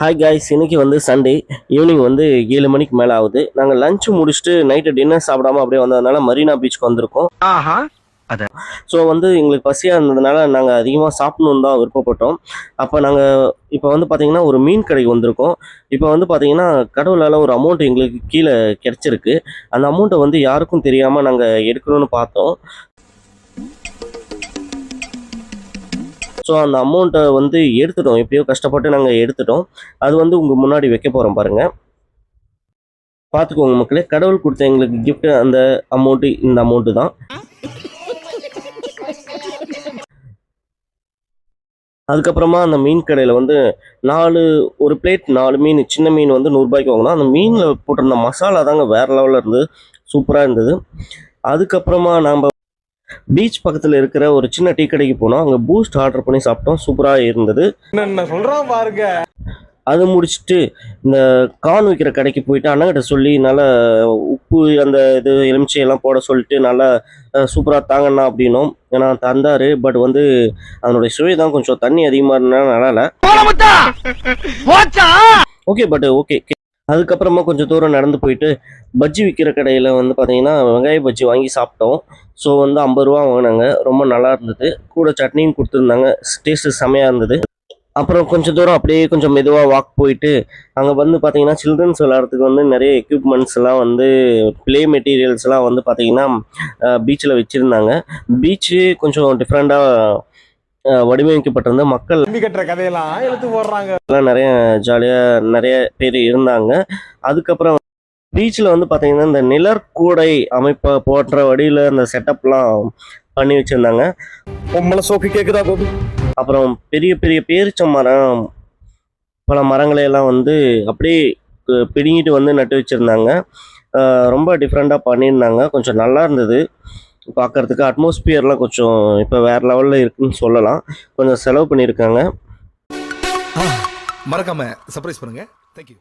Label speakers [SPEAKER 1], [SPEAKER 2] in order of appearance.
[SPEAKER 1] Hi guys, இன்னைக்கு வந்து Sunday evening வந்து 7 மணிக்கு மேலே ஆகுது. நாங்கள் லஞ்ச் முடிச்சுட்டு நைட்டு டின்னர் சாப்பிடாம அப்படியே வந்ததுனால மரீனா பீச்சுக்கு வந்திருக்கோம். ஸோ வந்து எங்களுக்கு பசியாக இருந்ததுனால நாங்கள் அதிகமாக சாப்பிடணுன்னு தான் விருப்பப்பட்டோம். அப்போ நாங்கள் இப்போ வந்து பார்த்தீங்கன்னா ஒரு மீன் கடைக்கு வந்திருக்கோம். இப்போ வந்து பார்த்தீங்கன்னா கடவுளால் ஒரு அமௌண்ட் எங்களுக்கு கீழே கிடச்சிருக்கு. அந்த அமௌண்ட்டை வந்து யாருக்கும் தெரியாமல் நாங்கள் எடுக்கணும்னு பார்த்தோம். ஸோ அந்த அமௌண்ட்டை வந்து எடுத்துட்டோம். எப்படியோ கஷ்டப்பட்டு நாங்கள் எடுத்துட்டோம். அது வந்து உங்கள் முன்னாடி வைக்க போகிறோம் பாருங்கள். பார்த்துக்கோங்க மக்களே, கடவுள் கொடுத்த எங்களுக்கு கிஃப்ட் அந்த அமௌண்ட்டு இந்த அமௌண்ட்டு தான். அதுக்கப்புறமா அந்த மீன் கடையில் வந்து ஒரு பிளேட் 4 மீன், சின்ன மீன் வந்து 100 ரூபாய்க்கு வாங்கினோம். அந்த மீனில் போட்டிருந்த மசாலா தாங்க வேறு லெவலில் இருந்தது, சூப்பராக இருந்தது. அதுக்கப்புறமா நாம் பீச் பக்கத்தில் இருக்கிற ஒரு சின்ன டீ கடைக்கு போனோம். அங்கே பூஸ்ட் ஆர்டர் பண்ணி சாப்பிட்டோம், சூப்பராக இருந்தது.
[SPEAKER 2] என்ன சொல்றான் பாருங்க.
[SPEAKER 1] அது முடிச்சுட்டு இந்த கார்ன் விற்கிற கடைக்கு போயிட்டு அண்ணங்கிட்ட சொல்லி நல்லா உப்பு அந்த எலுமிச்சை எல்லாம் போட சொல்லிட்டு நல்லா சூப்பராக தாங்கண்ணா அப்படின்னும். ஏன்னா தந்தார். பட் வந்து அதனுடைய சுவை தான் கொஞ்சம் தண்ணி அதிகமாக இருந்தாலும் நல்லா இல்லை. Okay, but okay. அதுக்கப்புறமா கொஞ்சம் தூரம் நடந்து போயிட்டு பஜ்ஜி விற்கிற கடையில் வந்து பார்த்தீங்கன்னா வெங்காய பஜ்ஜி வாங்கி சாப்பிட்டோம். ஸோ வந்து 50 ரூபா வாங்கினாங்க. ரொம்ப நல்லா இருந்தது. கூட சட்னியும் கொடுத்துருந்தாங்க. டேஸ்ட்டு செம்மையாக இருந்தது. அப்புறம் கொஞ்சம் தூரம் அப்படியே கொஞ்சம் மெதுவாக வாக் போயிட்டு அங்கே வந்து பார்த்தீங்கன்னா சில்ட்ரன்ஸ் விளையாடுறதுக்கு வந்து நிறைய எக்யூப்மெண்ட்ஸ் எல்லாம் வந்து ப்ளே மெட்டீரியல்ஸ்லாம் வந்து பார்த்தீங்கன்னா பீச்சில் வச்சுருந்தாங்க. பீச்சு கொஞ்சம் டிஃப்ரெண்ட்டாக வடிவமைக்கப்பட்டிருந்த மக்கள்
[SPEAKER 2] கட்டுற கதையெல்லாம் எடுத்து போடுறாங்க.
[SPEAKER 1] எல்லாம் நிறைய ஜாலியாக நிறைய பேர் இருந்தாங்க. அதுக்கப்புறம் பீச்சில் வந்து பார்த்தீங்கன்னா இந்த நிழற்கூடை அமைப்பை போன்ற வழியில் அந்த செட்டப்லாம் பண்ணி வச்சுருந்தாங்க.
[SPEAKER 2] பொம்மலை சோக்கு கேட்குதா கோபி?
[SPEAKER 1] அப்புறம் பெரிய பெரிய பேரிச்ச மரம், பல மரங்களை எல்லாம் வந்து அப்படியே பிடுங்கிட்டு வந்து நட்டு வச்சுருந்தாங்க. ரொம்ப டிஃப்ரெண்ட்டாக பண்ணியிருந்தாங்க. கொஞ்சம் நல்லா இருந்தது பார்க்குறதுக்கு. அட்மாஸ்பியர்லாம் கொஞ்சம் இப்போ வேறு லெவலில் இருக்குதுன்னு சொல்லலாம். கொஞ்சம் செலவு பண்ணியிருக்காங்க.
[SPEAKER 3] மறக்காம சர்ப்ரைஸ் பண்ணுங்க. தேங்க்யூ.